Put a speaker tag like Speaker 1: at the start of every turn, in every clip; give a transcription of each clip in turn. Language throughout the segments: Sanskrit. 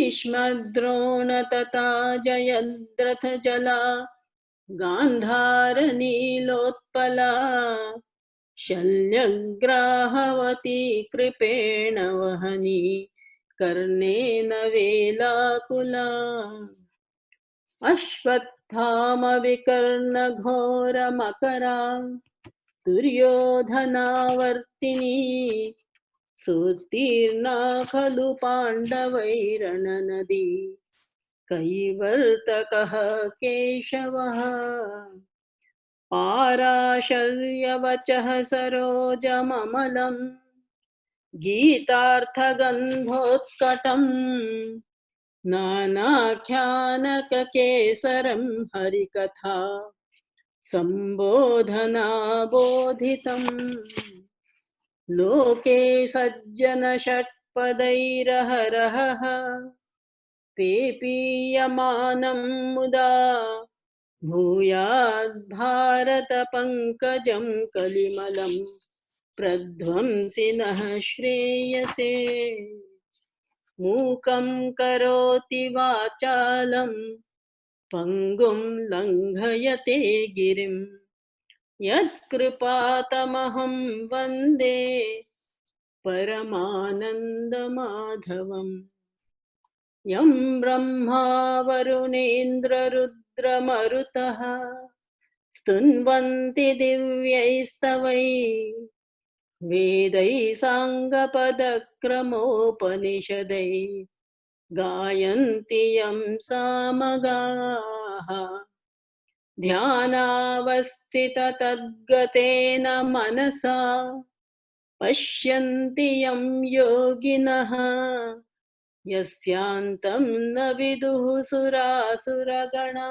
Speaker 1: भीष्मद्रोण तथा जयद्रथ जला गान्धारनीलोत्पला शल्यग्राहवती कृपेण वहनी कर्णेन वेलाकुला अश्वत्थामविकर्णघोरमकरा दुर्योधनावर्तिनी सुतीर्णा खलु पाण्डवैरणनदी कैवर्तकः केशवः पाराशर्यवचः सरोजममलम् गीतार्थगन्धोत्कटम् नानाख्यानककेसरं हरिकथा सम्बोधनाबोधितम् लोके सज्जनषट्पदैरहरहः पेपीयमानं मुदा भूयाद्भारतपङ्कजं कलिमलं प्रध्वंसिनः श्रेयसे मूकं करोति वाचालं पङ्गुं लङ्घयते गिरिं यत्कृपातमहं वन्दे परमानन्दमाधवम् यं ब्रह्मा वरुणेन्द्ररुद्रमरुतः स्तुन्वन्ति दिव्यैस्तवैः वेदैः साङ्गपदक्रमोपनिषदैः गायन्ति यं सामगाः ध्यानावस्थिततद्गतेन मनसा पश्यन्ति यं योगिनः यस्यान्तं न विदुः सुरासुरगणा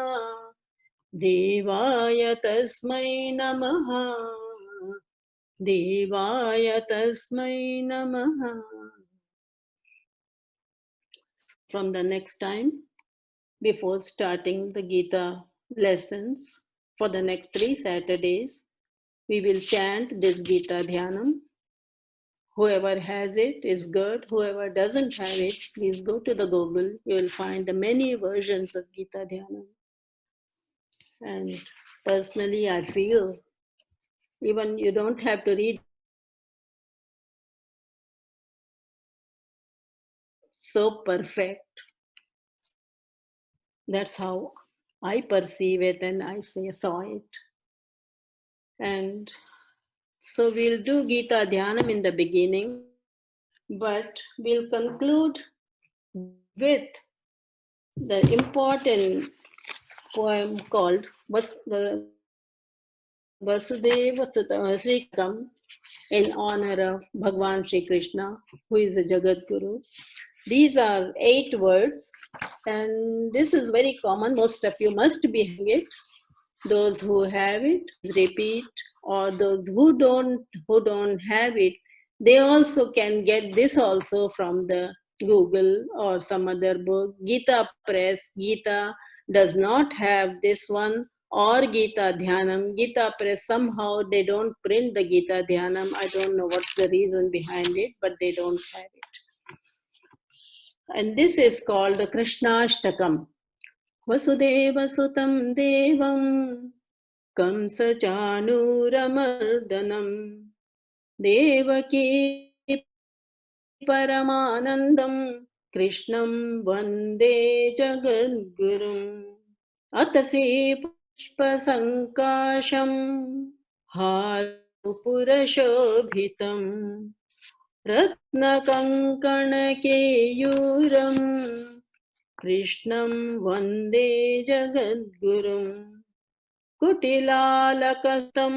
Speaker 1: देवाय तस्मै नमः देवाय तस्मै नमः. From the next time, before starting the Gita lessons for the next 3 Saturdays, we will chant this Gita Dhyanam. Whoever has it is good. Whoever doesn't have it, please go to the Google. You will find the many versions of Gita Dhyanam. And personally, I feel even you don't have to read so perfect. That's how I perceive it and I saw it. And so we'll do Gita Dhyanam in the beginning, but we'll conclude with the important poem called Vasudeva Sritam in honor of Bhagwan Shri Krishna, who is the Jagat Guru. These are 8 words, and this is very common. Most of you must be having it. Those who have it, repeat, or those who don't have it, they also can get this also from the Google or some other book. Gita Press, Gita does not have this one, or Gita Dhyanam. Gita Press, somehow they don't print the Gita Dhyanam. I don't know what's the reason behind it, but they don't have it. And this is called the Krishnashtakam. Vasudeva Sutam Devam Kamsachanuramardanam Devaki Paramanandam Krishnam Vande Jagadgurum Atasi Pushpasankasham Harupurashobhitam Ratnakankanakeyuram Krishnam Vande Jagadgurum Kutilalakantam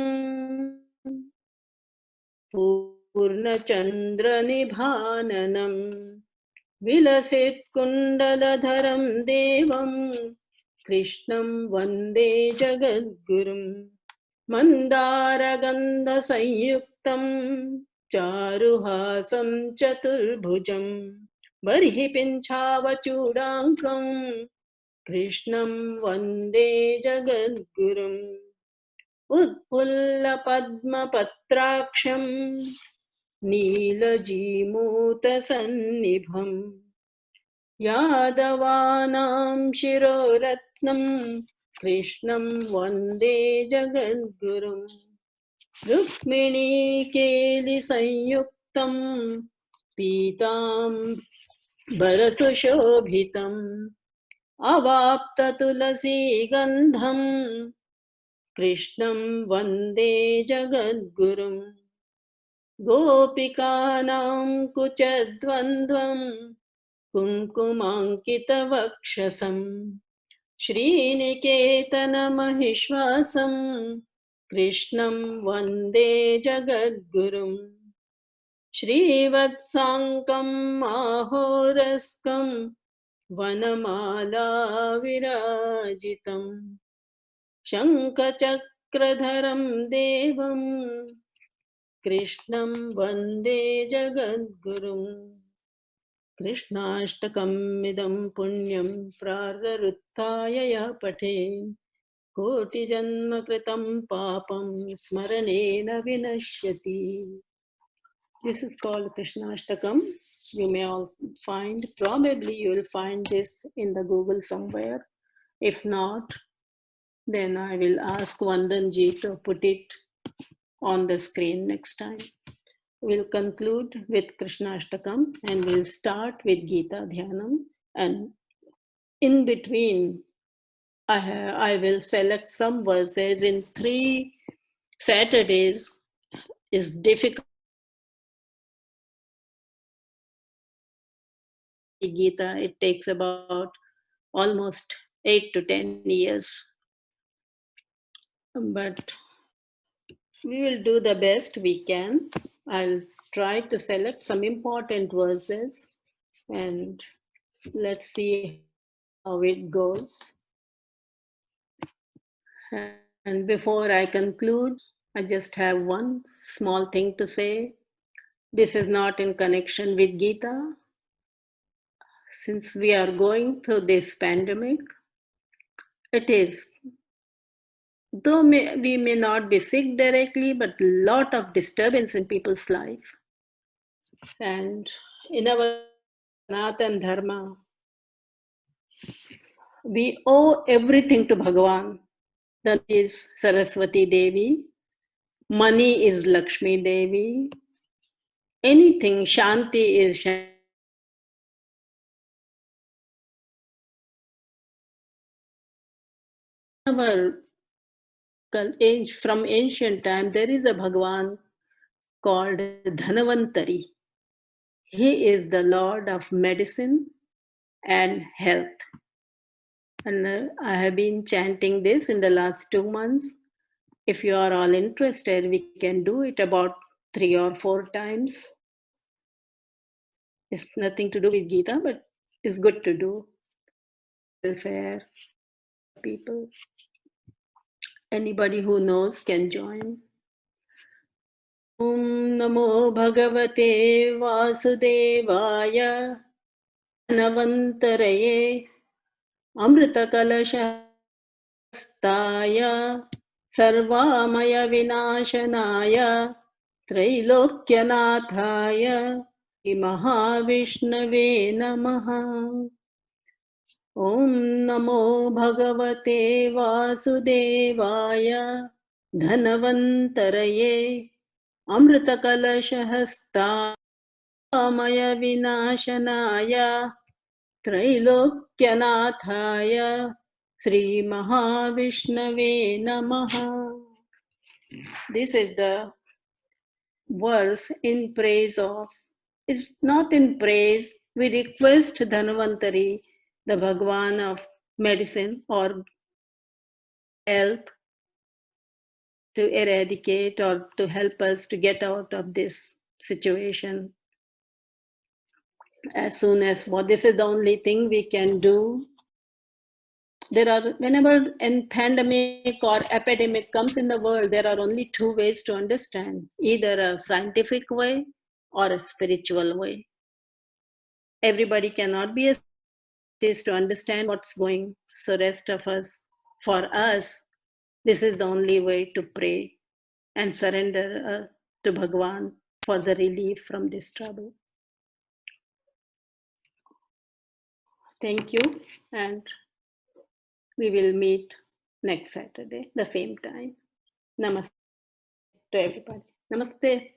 Speaker 1: Purnachandranibhananam Vilasit Kundaladharam Devam Krishnam Vande Jagadgurum Mandaragandha Sanyuktam Charuhasam Chaturbhujam Barhi Pinchavachudankam Krishnam Vande Jagadgurum Utpulla Padma Patraksham Neelajimota Sannibham यादवानां शिरोरत्नं कृष्णं वन्दे जगद्गुरुम् रुक्मिणीकेलिसंयुक्तं पीताम्बरसुशोभितम् अवाप्ततुलसीगन्धं कृष्णं वन्दे जगद्गुरुम् गोपिकानां कुचद्वन्द्वं कुङ्कुमाङ्कितवक्षसम् श्रीनिकेतनमहिश्वासं कृष्णं वन्दे जगद्गुरुम् श्रीवत्साङ्कं माहोरस्कं वनमाला विराजितम् शङ्खचक्रधरं देवं कृष्णं वन्दे जगद्गुरुम् कृष्णाष्टकमिदं पुण्यं प्राररुत्थाय यः पठे कोटिजन्मकृतं पापं स्मरणेन विनश्यति. This is called Krishnashtakam. You may also find, probably you will find this in the Google somewhere. If not, then I will ask Vandanji to put it on the screen next time. We'll conclude with Krishnashtakam and we'll start with Gita Dhyanam. And in between, I will select some verses in 3 Saturdays. Is difficult. Gita, it takes about almost 8 to 10 years. But we will do the best we can. I'll try to select some important verses and let's see how it goes. And before I conclude, I just have one small thing to say. This is not in connection with Gita. Since we are going through this pandemic, it is, though we may not be sick directly, but a lot of disturbance in people's life. And in our Sanatan Dharma, we owe everything to Bhagavan. That is Saraswati Devi, money is Lakshmi Devi, anything, Shanti is Shanti. From ancient time, there is a Bhagavan called Dhanavantari. He is the Lord of medicine and health. And I have been chanting this in the last 2 months. If you are all interested, we can do it about 3 or 4 times. It's nothing to do with Gita, but it's good to do. Welfare people. Anybody who knows can join. Om Namo Bhagavate Vasudevaya Navantaraye Amrita Kalashastaya Sarvamaya Vinashanaya Trailokyanataya Mahavishnave Namaha. Om Namo Bhagavate Vasudevaya Dhanavantaraye Amritakalashahastaya Maya Vinashanaya Trailokyanataya Sri Mahavishnave Namaha. This is the verse in praise of, it's not in praise, we request Dhanvantari, the Bhagwan of medicine or health, to eradicate or to help us to get out of this situation as soon as possible. This is the only thing we can do. There are, whenever a pandemic or epidemic comes in the world, there are only 2 ways to understand, either a scientific way or a spiritual way. Everybody cannot be a scientist to understand what's going. So rest of us, for us, this is the only way to pray and surrender to Bhagwan for the relief from this trouble. Thank you, and we will meet next Saturday, the same time. Namaste to everybody. Namaste.